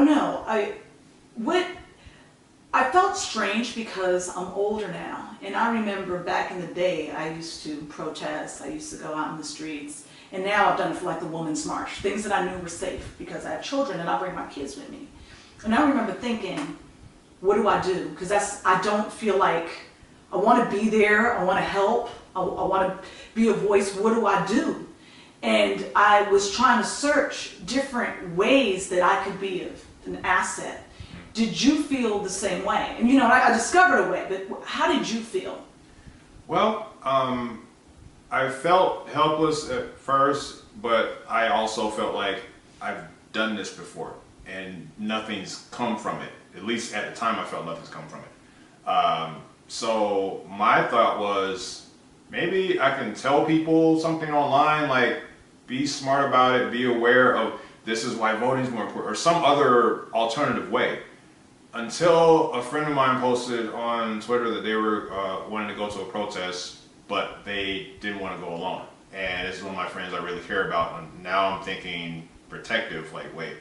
know. I felt strange because I'm older now, and I remember back in the day I used to protest, I used to go out in the streets, and now I've done it for like the Women's March, things that I knew were safe because I have children and I bring my kids with me. And I remember thinking, what do I do? Because I don't feel like I want to be there, I want to help, I want to be a voice, what do I do? And I was trying to search different ways that I could be an asset. Did you feel the same way? And you know, I discovered a way, but how did you feel? Well, I felt helpless at first, but I also felt like I've done this before and nothing's come from it. At least at the time I felt nothing's come from it. So my thought was, maybe I can tell people something online, like be smart about it, be aware of this is why voting is more important, or some other alternative way. Until a friend of mine posted on Twitter that they were wanting to go to a protest, but they didn't want to go alone. And this is one of my friends I really care about. And now I'm thinking protective, like, wait,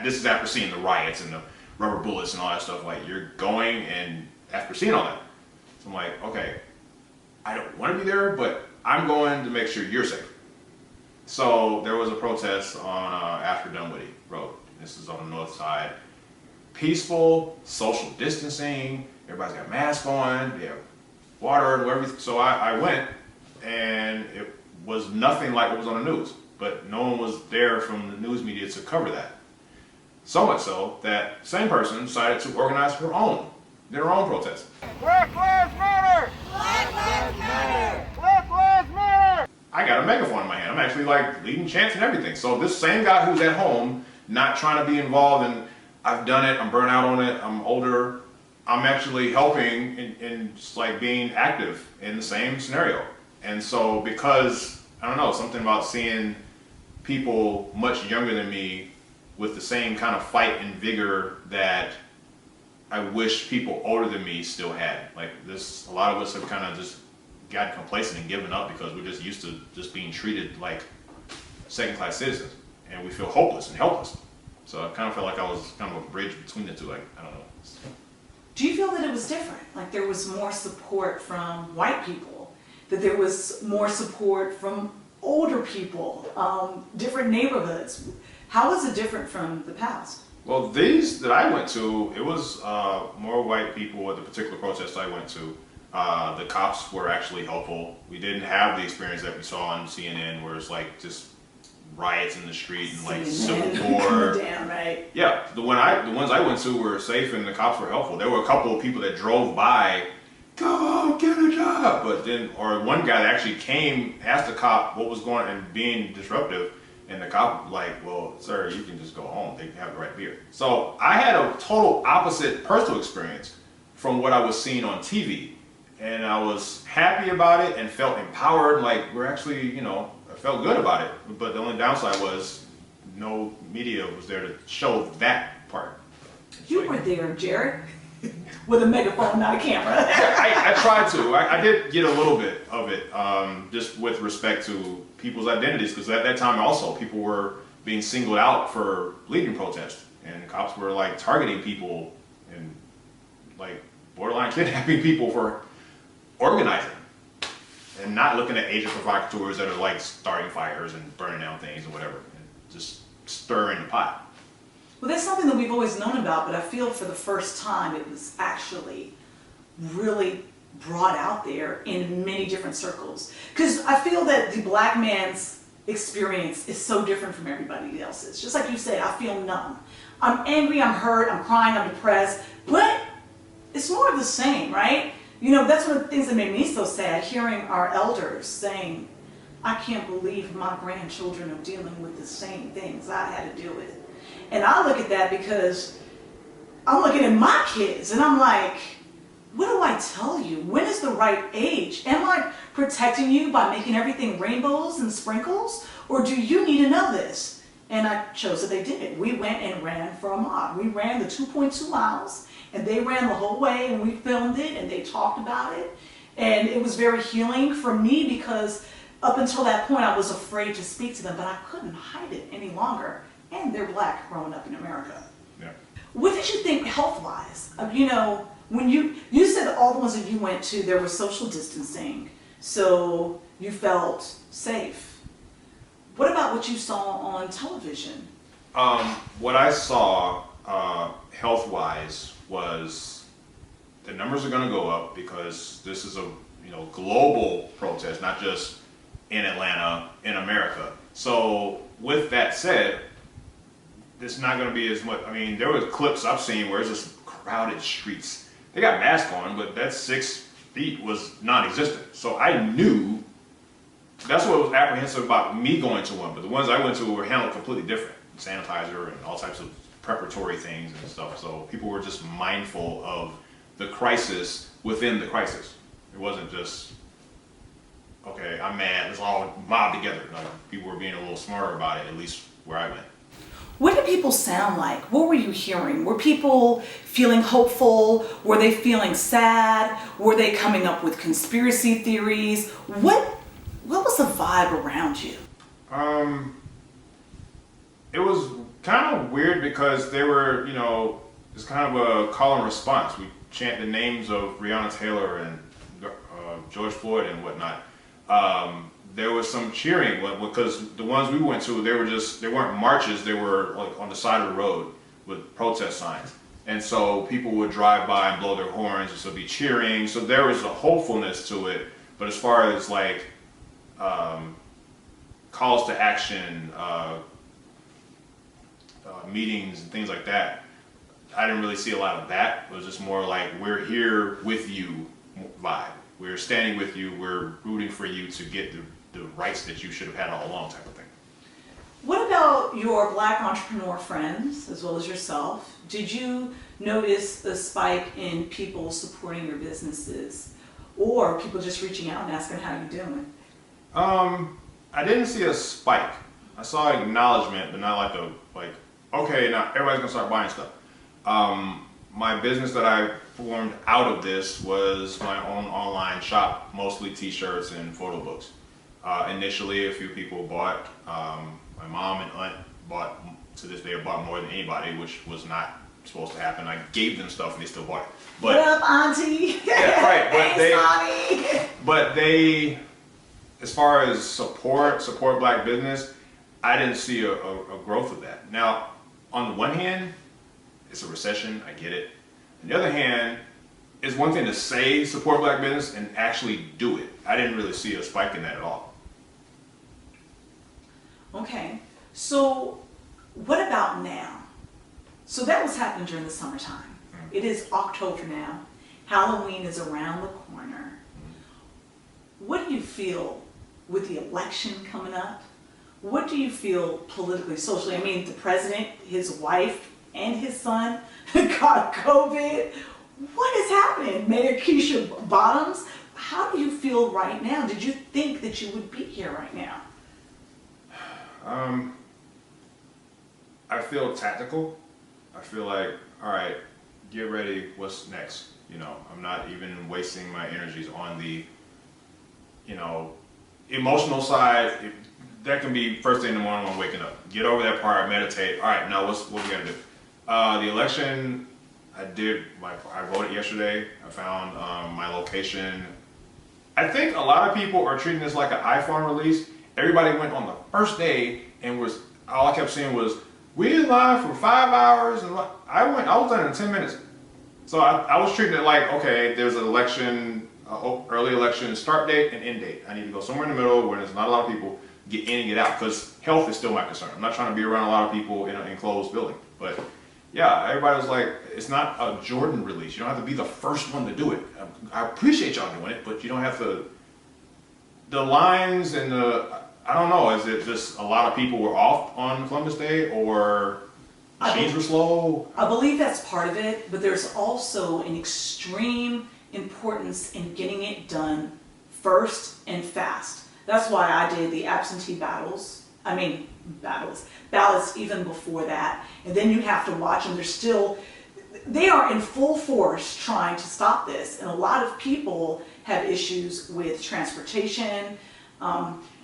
this is after seeing the riots and the rubber bullets and all that stuff. Like, you're going, and after seeing all that, so I'm like, okay, I don't want to be there, but I'm going to make sure you're safe. So there was a protest on after Dunwoody Road. This is on the north side. Peaceful, social distancing, everybody's got masks on, they have water and whatever. So I went, and it was nothing like what was on the news, but no one was there from the news media to cover that. So much so that same person decided to organize their own protest. Black Lives Matter! Black Lives Matter! Black Lives Matter! I got a megaphone in my hand. I'm actually like leading chants and everything. So this same guy who's at home, not trying to be involved in, I've done it, I'm burnt out on it, I'm older, I'm actually helping in just like being active in the same scenario. And so because, I don't know, something about seeing people much younger than me with the same kind of fight and vigor that I wish people older than me still had. Like this, a lot of us have kind of just gotten complacent and given up because we're just used to just being treated like second-class citizens, and we feel hopeless and helpless. So I kind of felt like I was kind of a bridge between the two. Like, I don't know. Do you feel that it was different? Like there was more support from white people, that there was more support from older people, different neighborhoods. How was it different from the past? Well, these that I went to, it was more white people at the particular protest I went to. The cops were actually helpful. We didn't have the experience that we saw on CNN where it's like just riots in the street and like civil war. Damn right. Yeah, the ones I went to were safe and the cops were helpful. There were a couple of people that drove by, go get a job, but then, or one guy that actually came, asked the cop what was going on and being disruptive, and the cop like, well, sir, you can just go home. They have the right beer. So I had a total opposite personal experience from what I was seeing on TV, and I was happy about it and felt empowered. Like we're actually, you know, I felt good about it, but the only downside was no media was there to show that part. You were there, Jarek, with a megaphone, not a camera. I tried to. I did get a little bit of it, just with respect to people's identities, because at that time also people were being singled out for leading protests, and cops were like targeting people and like borderline kidnapping people for organizing. And not looking at agent provocateurs that are like starting fires and burning down things or whatever, and just stirring the pot. Well, that's something that we've always known about, but I feel for the first time it was actually really brought out there in many different circles. Because I feel that the black man's experience is so different from everybody else's. Just like you said, I feel numb. I'm angry, I'm hurt, I'm crying, I'm depressed, but it's more of the same, right? You know, that's one of the things that made me so sad, hearing our elders saying, I can't believe my grandchildren are dealing with the same things I had to deal with. And I look at that because I'm looking at my kids and I'm like, what do I tell you? When is the right age? Am I protecting you by making everything rainbows and sprinkles? Or do you need to know this? And I chose that they did. We went and ran for a mob. We ran the 2.2 miles. And they ran the whole way, and we filmed it, and they talked about it. And it was very healing for me because up until that point, I was afraid to speak to them, but I couldn't hide it any longer. and they're black growing up in America. Yeah. What did you think health-wise? When you said that all the ones that you went to, there was social distancing, so you felt safe. What about what you saw on television? What I saw health-wise was the numbers are going to go up because this is a global protest, not just in Atlanta, in America. So with that said, it's not going to be as much. I mean, there were clips I've seen where it's just crowded streets. They got masks on, but that 6 feet was non-existent. So I knew that's what was apprehensive about me going to one. But the ones I went to were handled completely different. Sanitizer and all types of preparatory things and stuff. So people were just mindful of the crisis within the crisis. It wasn't just, okay, I'm mad, let's all mob together. No, people were being a little smarter about it, at least where I went. What did people sound like? What were you hearing? Were people feeling hopeful? Were they feeling sad? Were they coming up with conspiracy theories? What was the vibe around you? It was kind of weird because they were, it's kind of a call and response. We chant the names of Breonna Taylor and George Floyd and whatnot. There was some cheering because the ones we went to, they weren't marches, they were like on the side of the road with protest signs. And so people would drive by and blow their horns, and so be cheering. So there was a hopefulness to it. But as far as like calls to action, meetings and things like that, I didn't really see a lot of that. It was just more like, we're here with you vibe. We're standing with you, we're rooting for you to get the rights that you should have had all along type of thing. What about your black entrepreneur friends, as well as yourself? Did you notice a spike in people supporting your businesses, or people just reaching out and asking how you're doing? I didn't see a spike. I saw acknowledgement, but not like okay, now everybody's gonna start buying stuff. My business that I formed out of this was my own online shop, mostly t-shirts and photo books. Initially, a few people bought. My mom and aunt bought, to this day, bought more than anybody, which was not supposed to happen. I gave them stuff and they still bought it. But, what up, Auntie? Yeah, right. But they, as far as support black business, I didn't see a growth of that. Now, on the one hand, it's a recession, I get it. On the other hand, it's one thing to say support black business and actually do it. I didn't really see a spike in that at all. Okay, so what about now? So that was happening during the summertime. Mm-hmm. It is October now. Halloween is around the corner. What do you feel with the election coming up? What do you feel politically, socially? I mean, the president, his wife, and his son got COVID. What is happening? Mayor Keisha Bottoms, how do you feel right now? Did you think that you would be here right now? I feel tactical. I feel like, all right, get ready, what's next? I'm not even wasting my energies on the, emotional side. That can be first thing in the morning when I'm waking up. Get over that part, meditate. All right, now what we gotta do? The election, I voted yesterday. I found my location. I think a lot of people are treating this like an iPhone release. Everybody went on the first day and all I kept seeing was, we in line for 5 hours, and I was done in 10 minutes. So I was treating it like, okay, there's an election, early election start date and end date. I need to go somewhere in the middle where there's not a lot of people, get in and get out, because health is still my concern. I'm not trying to be around a lot of people in an enclosed building. But yeah, everybody was like, it's not a Jordan release. You don't have to be the first one to do it. I appreciate y'all doing it, but you don't have to. The lines and I don't know, is it just a lot of people were off on Columbus Day, or machines were slow? I believe that's part of it, but there's also an extreme importance in getting it done first and fast. That's why I did the absentee ballots even before that. And then you have to watch them. They are in full force trying to stop this. And a lot of people have issues with transportation.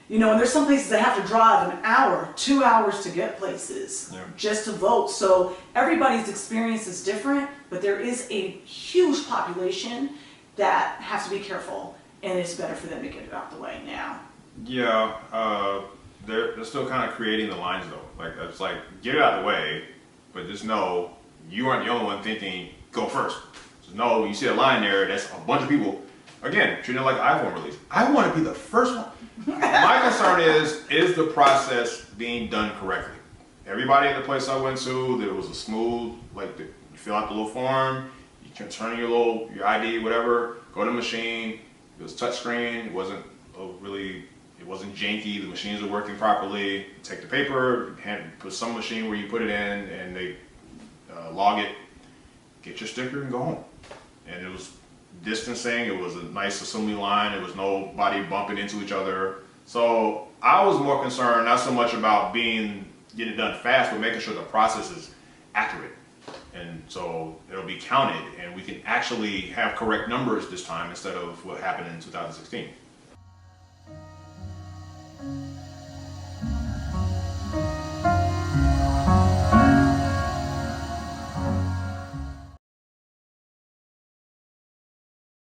You know, and there's some places that have to drive an hour, 2 hours to get places just to vote. So everybody's experience is different, but there is a huge population that has to be careful, and it's better for them to get it out the way now. Yeah, they're still kind of creating the lines though. Like it's like get it out of the way, but just know you aren't the only one thinking go first. Just know when you see a line there, that's a bunch of people. Again, treating it like iPhone release. I want to be the first one. My concern is the process being done correctly? Everybody at the place I went to, there was a smooth, like you fill out the little form, you can turn your ID, whatever, go to the machine. It was touchscreen. It wasn't it wasn't janky. The machines were working properly. Take the paper, put some machine where you put it in, and they log it. Get your sticker and go home. And it was distancing. It was a nice assembly line. There was nobody bumping into each other. So I was more concerned not so much about getting it done fast, but making sure the process is accurate. And so it'll be counted, and we can actually have correct numbers this time instead of what happened in 2016.